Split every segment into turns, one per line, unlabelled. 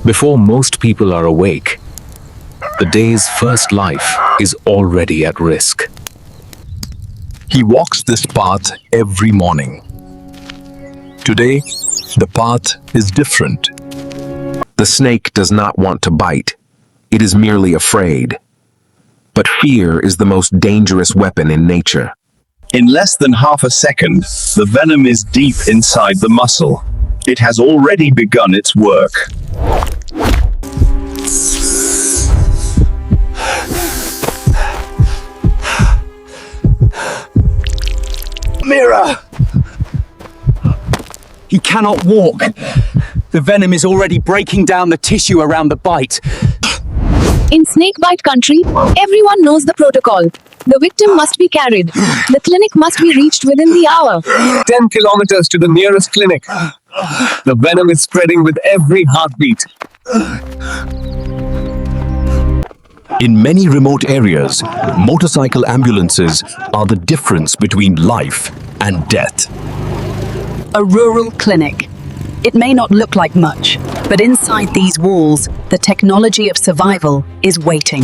Before most people are awake, the day's first life is already at risk.
He walks this path every morning. Today, the path is different.
The snake does not want to bite. It is merely afraid. But fear is the most dangerous weapon in nature.
In less than half a second, the venom is deep inside the muscle. It has already begun its work.
Mira! He cannot walk. The venom is already breaking down the tissue around the bite.
In snakebite country, everyone knows the protocol. The victim must be carried. The clinic must be reached within the hour.
10 kilometers to the nearest clinic. The venom is spreading with every heartbeat.
In many remote areas, motorcycle ambulances are the difference between life and death.
A rural clinic. It may not look like much, but inside these walls, the technology of survival is waiting.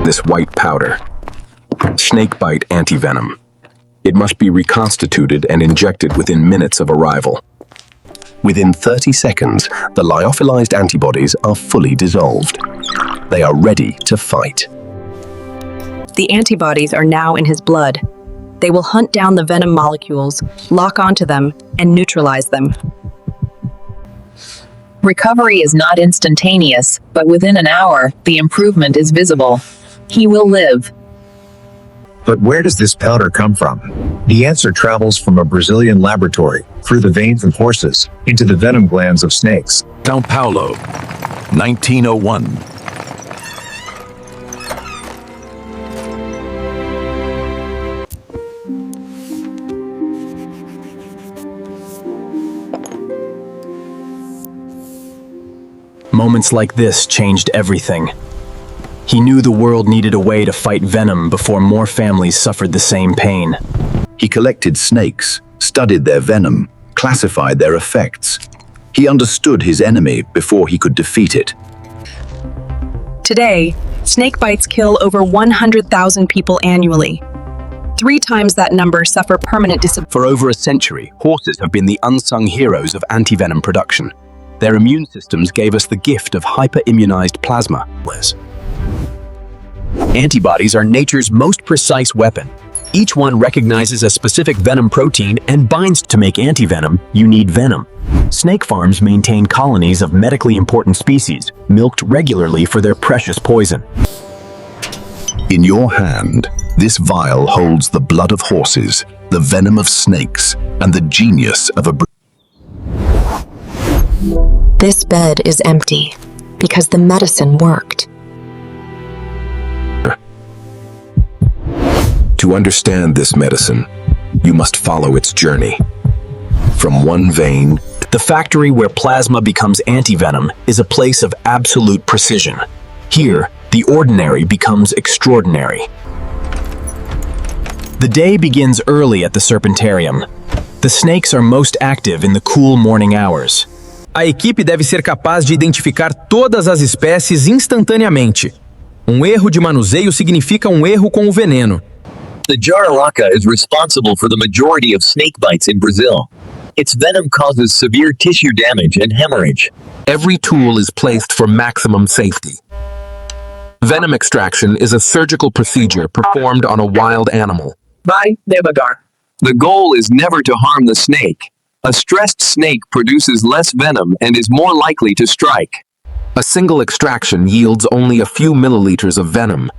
This white powder, snakebite antivenom. It must be reconstituted and injected within minutes of arrival. Within 30 seconds, the lyophilized antibodies are fully dissolved. They are ready to fight.
The antibodies are now in his blood. They will hunt down the venom molecules, lock onto them, and neutralize them.
Recovery is not instantaneous, but within an hour, the improvement is visible. He will live.
But where does this powder come from? The answer travels from a Brazilian laboratory, through the veins of horses, into the venom glands of snakes.
São Paulo, 1901.
Moments like this changed everything. He knew the world needed a way to fight venom before more families suffered the same pain.
He collected snakes, studied their venom, classified their effects. He understood his enemy before he could defeat it.
Today, snake bites kill over 100,000 people annually. 3 times that number suffer permanent disability.
For over a century, horses have been the unsung heroes of antivenom production. Their immune systems gave us the gift of hyper-immunized plasma. Antibodies are nature's most precise weapon. Each one recognizes a specific venom protein and binds. To make antivenom, you need venom. Snake farms maintain colonies of medically important species, milked regularly for their precious poison.
In your hand, this vial holds the blood of horses, the venom of snakes, and the genius of a...
This bed is empty because the medicine worked.
To understand this medicine, you must follow its journey. From one vein...
The factory where plasma becomes antivenom is a place of absolute precision. Here, the ordinary becomes extraordinary. The day begins early at the Serpentarium. The snakes are most active in the cool morning hours.
A equipe deve ser capaz de identificar todas as espécies instantaneamente. Erro de manuseio significa erro com o veneno.
The jararaca is responsible for the majority of snake bites in Brazil. Its venom causes severe tissue damage and hemorrhage.
Every tool is placed for maximum safety. Venom extraction is a surgical procedure performed on a wild animal.
Vai devagar. The goal is never to harm the snake. A stressed snake produces less venom and is more likely to strike.
A single extraction yields only a few milliliters of venom.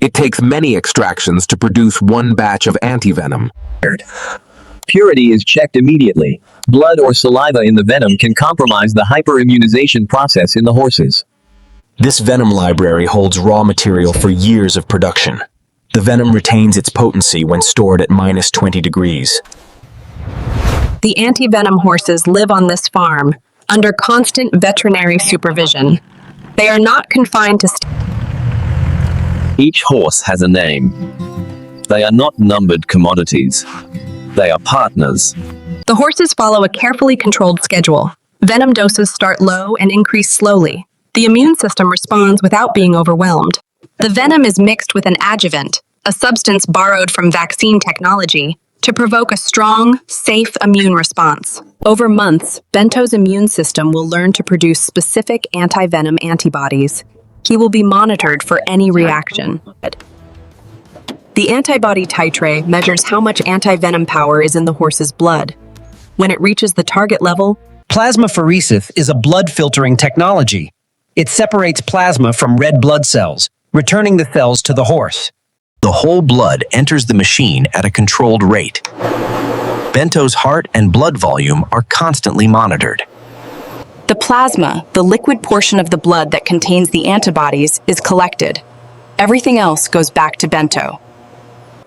It takes many extractions to produce one batch of antivenom.
Purity is checked immediately. Blood or saliva in the venom can compromise the hyperimmunization process in the horses.
This venom library holds raw material for years of production. The venom retains its potency when stored at -20 degrees.
The antivenom horses live on this farm, under constant veterinary supervision. They are not confined to...
Each horse has a name. They are not numbered commodities. They are partners.
The horses follow a carefully controlled schedule. Venom doses start low and increase slowly. The immune system responds without being overwhelmed. The venom is mixed with an adjuvant, a substance borrowed from vaccine technology, to provoke a strong, safe immune response. Over months, Bento's immune system will learn to produce specific anti-venom antibodies. He will be monitored for any reaction. The antibody titrate measures how much anti-venom power is in the horse's blood. When it reaches the target level,
Plasmapheresis is a blood filtering technology. It separates plasma from red blood cells, returning the cells to the horse.
The whole blood enters the machine at a controlled rate. Bento's heart and blood volume are constantly monitored.
the plasma, the liquid portion of the blood that contains the antibodies, is collected. Everything else goes back to Bento.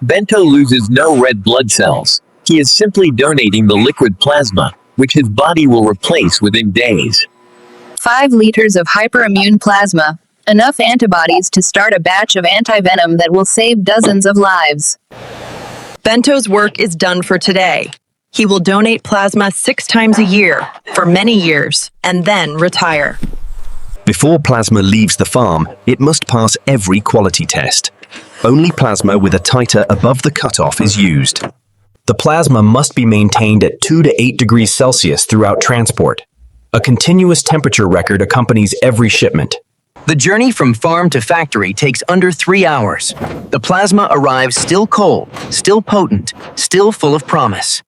Bento loses no red blood cells. He is simply donating the liquid plasma, which his body will replace within days.
5 liters of hyperimmune plasma. Enough antibodies to start a batch of antivenom that will save dozens of lives.
Bento's work is done for today. He will donate plasma 6 times a year, for many years, and then retire.
Before plasma leaves the farm, it must pass every quality test. Only plasma with a titer above the cutoff is used. The plasma must be maintained at 2 to 8 degrees Celsius throughout transport. A continuous temperature record accompanies every shipment.
The journey from farm to factory takes under 3 hours. The plasma arrives still cold, still potent, still full of promise.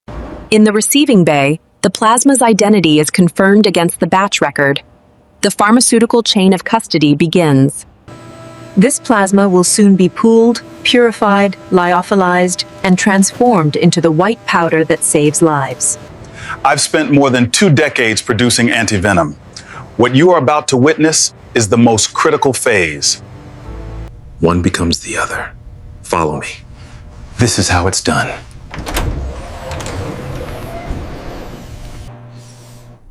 In the receiving bay, the plasma's identity is confirmed against the batch record. The pharmaceutical chain of custody begins.
This plasma will soon be pooled, purified, lyophilized, and transformed into the white powder that saves lives.
I've spent more than 2 decades producing antivenom. What you are about to witness is the most critical phase.
One becomes the other. Follow me.
This is how it's done.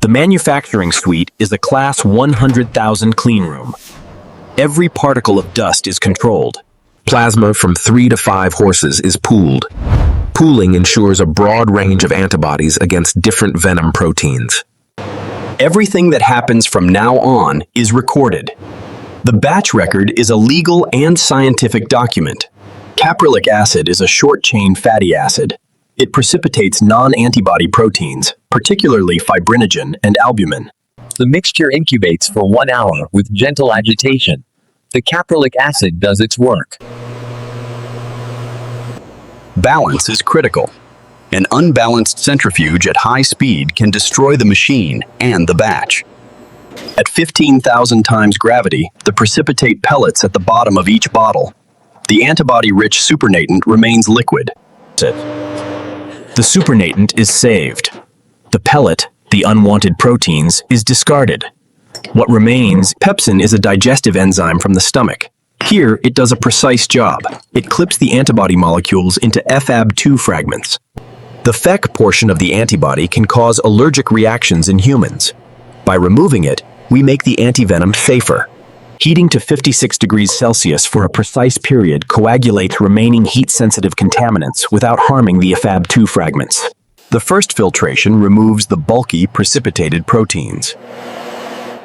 The manufacturing suite is a class 100,000 clean room. Every particle of dust is controlled.
Plasma from 3 to 5 horses is pooled. Pooling ensures a broad range of antibodies against different venom proteins.
Everything that happens from now on is recorded. The batch record is a legal and scientific document. Caprylic acid is a short-chain fatty acid. It precipitates non-antibody proteins, particularly fibrinogen and albumin.
The mixture incubates for 1 hour with gentle agitation. The caprylic acid does its work.
Balance is critical. An unbalanced centrifuge at high speed can destroy the machine and the batch. At 15,000 times gravity, the precipitate pellets at the bottom of each bottle. The antibody-rich supernatant remains liquid. The supernatant is saved. The pellet, the unwanted proteins, is discarded. What remains, pepsin, is a digestive enzyme from the stomach. Here, it does a precise job. It clips the antibody molecules into Fab2 fragments. The FEC portion of the antibody can cause allergic reactions in humans. By removing it, we make the antivenom safer. Heating to 56 degrees Celsius for a precise period coagulates remaining heat-sensitive contaminants without harming the Fab2 fragments. The first filtration removes the bulky, precipitated proteins.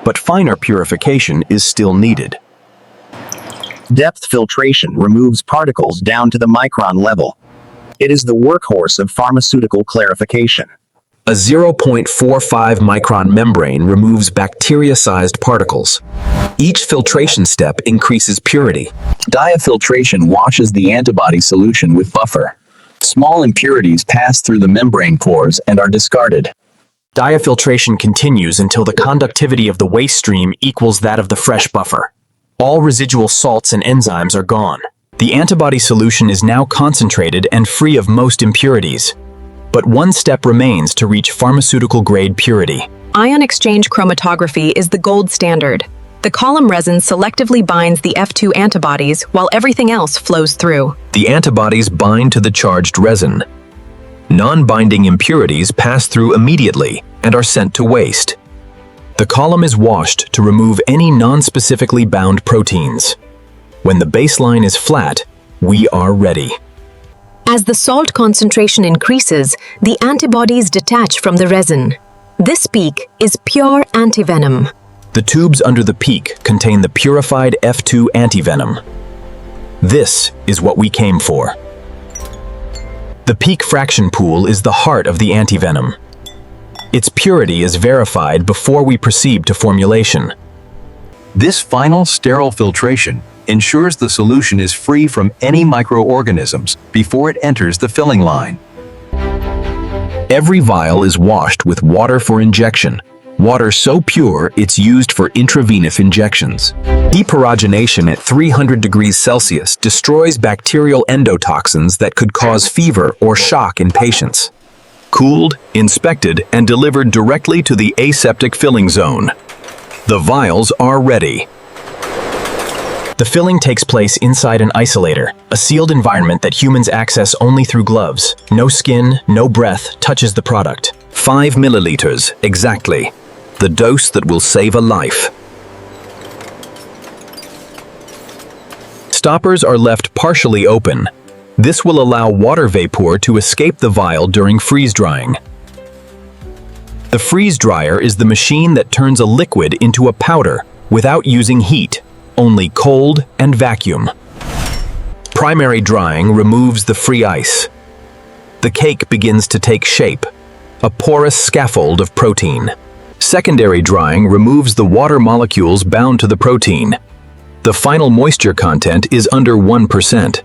But finer purification is still needed.
Depth filtration removes particles down to the micron level. It is the workhorse of pharmaceutical clarification.
A 0.45 micron membrane removes bacteria-sized particles. Each filtration step increases purity.
Diafiltration washes the antibody solution with buffer. Small impurities pass through the membrane pores and are discarded. Diafiltration continues until the conductivity of the waste stream equals that of the fresh buffer. All residual salts and enzymes are gone. The antibody solution is now concentrated and free of most impurities. But one step remains to reach pharmaceutical-grade purity.
Ion exchange chromatography is the gold standard. The column resin selectively binds the F2 antibodies while everything else flows through.
The antibodies bind to the charged resin. Non-binding impurities pass through immediately and are sent to waste. The column is washed to remove any non-specifically bound proteins. When the baseline is flat, we are ready.
As the salt concentration increases, the antibodies detach from the resin. This peak is pure antivenom.
The tubes under the peak contain the purified F2 antivenom. This is what we came for. The peak fraction pool is the heart of the antivenom. Its purity is verified before we proceed to formulation.
This final sterile filtration ensures the solution is free from any microorganisms before it enters the filling line.
Every vial is washed with water for injection. Water so pure it's used for intravenous injections.
Deperogenation at 300 degrees Celsius destroys bacterial endotoxins that could cause fever or shock in patients.
Cooled, inspected, and delivered directly to the aseptic filling zone. The vials are ready.
The filling takes place inside an isolator, a sealed environment that humans access only through gloves. No skin, no breath touches the product.
5 milliliters, exactly. The dose that will save a life.
Stoppers are left partially open. This will allow water vapor to escape the vial during freeze drying. The freeze dryer is the machine that turns a liquid into a powder without using heat, only cold and vacuum. Primary drying removes the free ice. The cake begins to take shape, a porous scaffold of protein. Secondary drying removes the water molecules bound to the protein. The final moisture content is under 1%.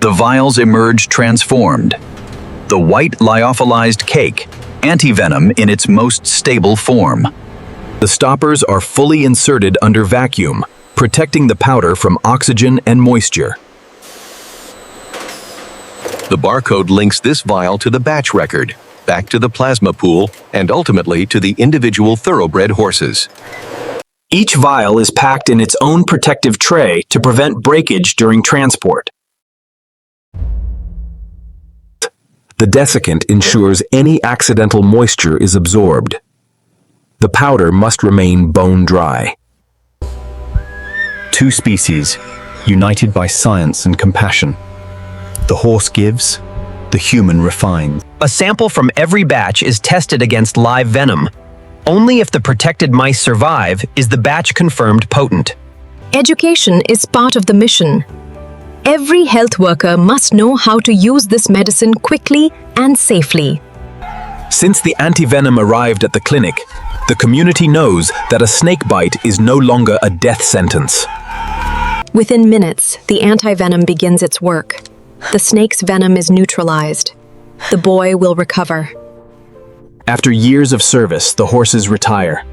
The vials emerge transformed. The white lyophilized cake, Antivenom in its most stable form.
The stoppers are fully inserted under vacuum, protecting the powder from oxygen and moisture.
The barcode links this vial to the batch record, back to the plasma pool, and ultimately to the individual thoroughbred horses.
Each vial is packed in its own protective tray to prevent breakage during transport.
The desiccant ensures any accidental moisture is absorbed. The powder must remain bone dry.
Two species, united by science and compassion. The horse gives, the human refines.
A sample from every batch is tested against live venom. Only if the protected mice survive is the batch confirmed potent.
Education is part of the mission. Every health worker must know how to use this medicine quickly and safely.
Since the antivenom arrived at the clinic, the community knows that a snake bite is no longer a death sentence.
Within minutes, the antivenom begins its work. The snake's venom is neutralized. The boy will recover.
After years of service, the horses retire.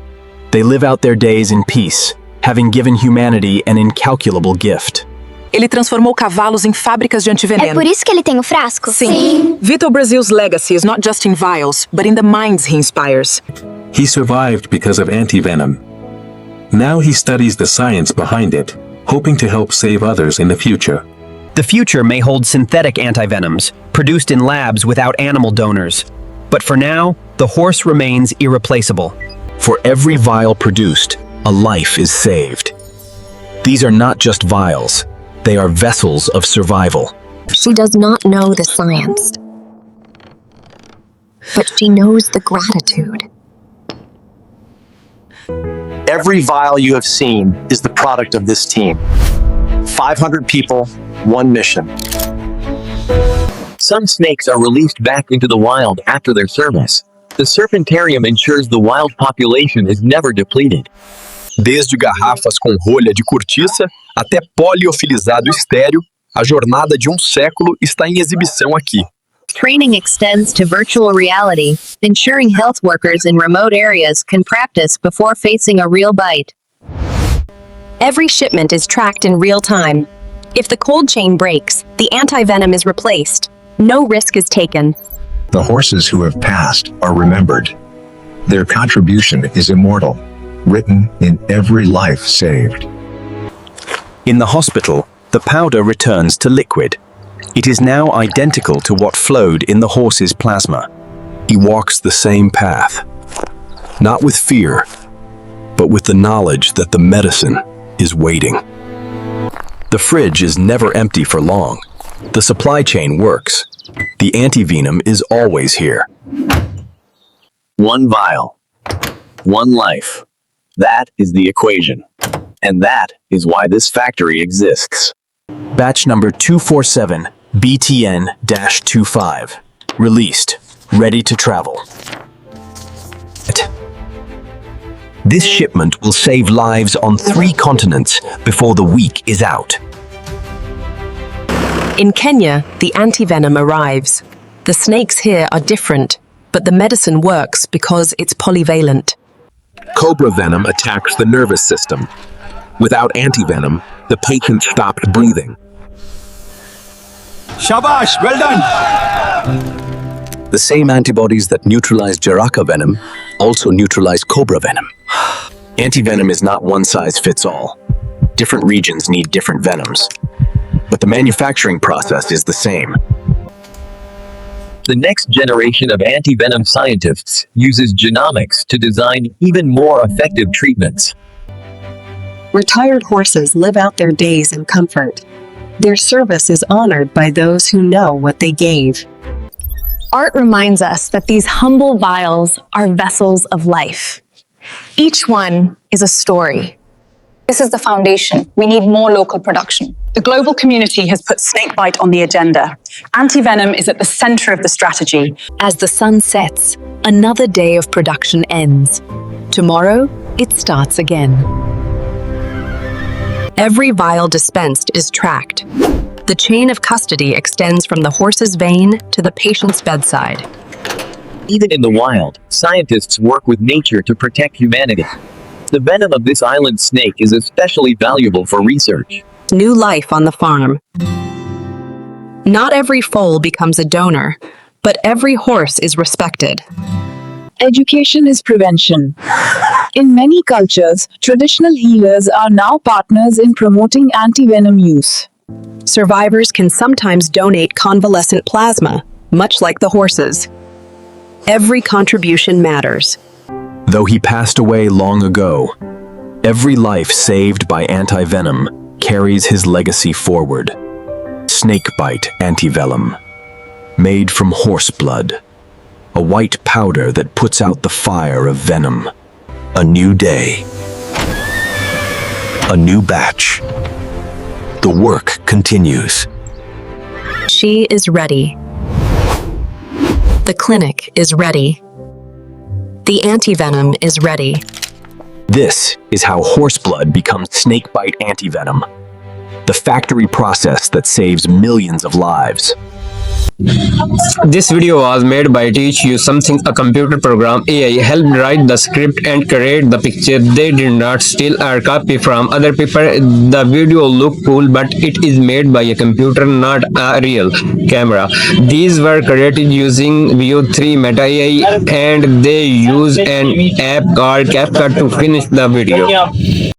They live out their days in peace, having given humanity an incalculable gift.
Ele transformou cavalos em fábricas de antiveneno.
É por isso que ele tem o frasco?
Sim. Vitor Brasil's legacy is not just in vials, but in the minds he inspires.
He survived because of antivenom. Now he studies the science behind it, hoping to help save others in the future.
The future may hold synthetic antivenoms, produced in labs without animal donors. But for now, the horse remains irreplaceable.
For every vial produced, a life is saved. These are not just vials. They are vessels of survival.
She does not know the science, but she knows the gratitude.
Every vial you have seen is the product of this team. 500 people, one mission. Some snakes are released back into the wild after their service. The serpentarium ensures the wild population is never depleted.
Desde garrafas com rolha de cortiça até poliofilizado estéreo, a jornada de século está em exibição aqui.
Training extends to virtual reality, ensuring health workers in remote areas can practice before facing a real bite.
Every shipment is tracked in real time. If the cold chain breaks, the antivenom is replaced. No risk is taken.
The horses who have passed are remembered. Their contribution is immortal, written in every life saved.
In the hospital, the powder returns to liquid. It is now identical to what flowed in the horse's plasma.
He walks the same path, not with fear, but with the knowledge that the medicine is waiting.
The fridge is never empty for long. The supply chain works. The antivenom is always here.
One vial, one life,
That is the equation. And that is why this factory exists.
Batch number 247, BTN-25. Released. Ready to travel. This shipment will save lives on 3 continents before the week is out.
In Kenya, the antivenom arrives. The snakes here are different, but the medicine works because it's polyvalent.
Cobra venom attacks the nervous system. Without antivenom, the patient stopped breathing.
Shabash, well done!
The same antibodies that neutralize Jaraka venom also neutralize Cobra venom. Antivenom is not one size fits all. Different regions need different venoms. But the manufacturing process is the same.
The next generation of antivenom scientists uses genomics to design even more effective treatments.
Retired horses live out their days in comfort. Their service is honored by those who know what they gave.
Art reminds us that these humble vials are vessels of life. Each one is a story.
This is the foundation. We need more local production.
The global community has put snakebite on the agenda. Antivenom is at the center of the strategy.
As the sun sets, another day of production ends. Tomorrow, it starts again.
Every vial dispensed is tracked. The chain of custody extends from the horse's vein to the patient's bedside.
Even in the wild, scientists work with nature to protect humanity. The venom of this island snake is especially valuable for research.
New life on the farm. Not every foal becomes a donor, but every horse is respected.
Education is prevention. In many cultures, traditional healers are now partners in promoting antivenom use.
Survivors can sometimes donate convalescent plasma, much like the horses. Every contribution matters.
Though he passed away long ago, every life saved by antivenom carries his legacy forward. Snakebite antivenom, made from horse blood. A white powder that puts out the fire of venom. A new day. A new batch. The work continues.
She is ready. The clinic is ready. The antivenom is ready.
This is how horse blood becomes snakebite antivenom. The factory process that saves millions of lives.
This video was made by Teach You Something, a computer program. AI helped write the script and create the picture. They did not steal or copy from other people. The video looked cool, but it is made by a computer, not a real camera. These were created using View 3 Meta AI, and they use an app called CapCut to finish the video.